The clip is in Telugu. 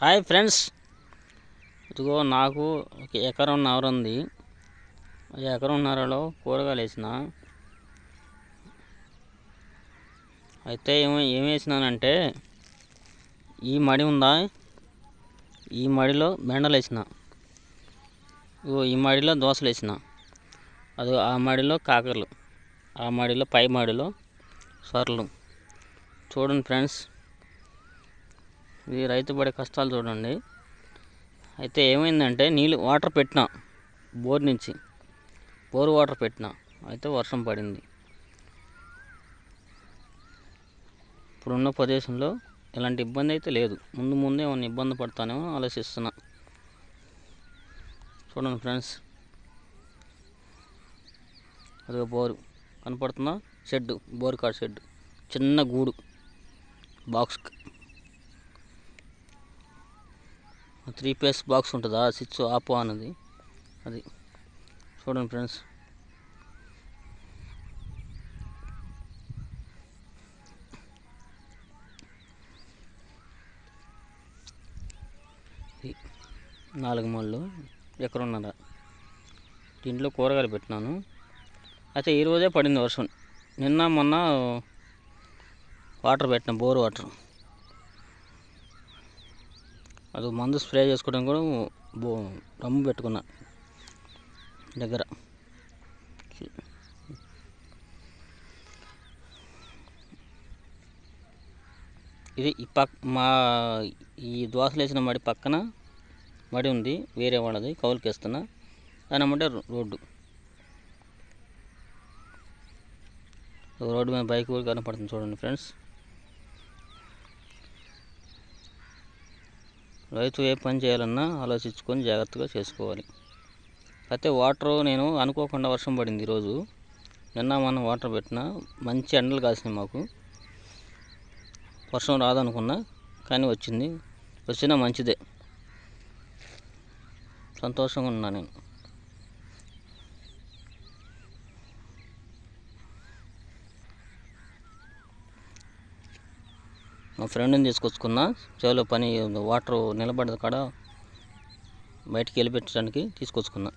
హాయ్ ఫ్రెండ్స్, ఇదిగో నాకు ఒక ఎకరంన్నర ఉంది. ఎకరంన్నరలో కూరగాయలు వేసిన. అయితే ఏం వేసినానంటే, ఈ మడి ఉందా, ఈ మడిలో బెండలు వేసిన. ఇగో ఈ మడిలో దోసలు వేసిన. అది ఆ మడిలో కాకరలు, ఆ మడిలో పై మడిలో సొరలు. చూడండి ఫ్రెండ్స్, ఇది రైతు పడే కష్టాలు చూడండి. అయితే ఏమైందంటే, వాటర్ పెట్టిన, బోర్ నుంచి బోర్ వాటర్ పెట్టిన. అయితే వర్షం పడింది. ఇప్పుడున్న ప్రదేశంలో ఎలాంటి ఇబ్బంది అయితే లేదు. ముందు ఏమైనా ఇబ్బంది పడతానేమో ఆలోచిస్తున్నా. చూడండి ఫ్రెండ్స్, అదిగో బోరు కనపడుతుందా, షెడ్, బోర్ కార్ షెడ్, చిన్న గూడు బాక్స్, 3 ఫేస్ బాక్స్ ఉంటుందా, స్విచ్ ఆపు అన్నది అది. చూడండి ఫ్రెండ్స్, ఇది 4 మూలలు, ఎకరున్నర. దీంట్లో కూరగాయలు పెట్టినాను. అయితే ఈరోజే పడింది వర్షం. నిన్న మొన్న వాటర్ పెట్టిన, బోర్ వాటర్. అది మందు స్ప్రే చేసుకోవడం కూడా రమ్ము పెట్టుకున్నా దగ్గర. ఇది ఈ దోసలు వేసిన మడి పక్కన మడి ఉంది, వేరే వాళ్ళది, కౌలుకి వేస్తున్నా. దాని అమ్మంటే రోడ్డు మీద బైక్ కూడా కనపడుతుంది. చూడండి ఫ్రెండ్స్, రైతు ఏ పని చేయాలన్నా ఆలోచించుకొని జాగ్రత్తగా చేసుకోవాలి. అయితే వాటర్ నేను అనుకోకుండా వర్షం పడింది ఈరోజు. నిన్న మనం వాటర్ పెట్టినా, మంచి ఎండలు కాసినాయి మాకు. వర్షం రాదనుకున్నా, కానీ వచ్చినా మంచిదే. సంతోషంగా ఉన్నా నేను. మా ఫ్రెండ్ని తీసుకొచ్చుకున్నా, చెవిలో పని వాటర్ నిలబడ్డ కాడ బయటికి వెళ్ళిపెట్టడానికి తీసుకొచ్చుకున్నా.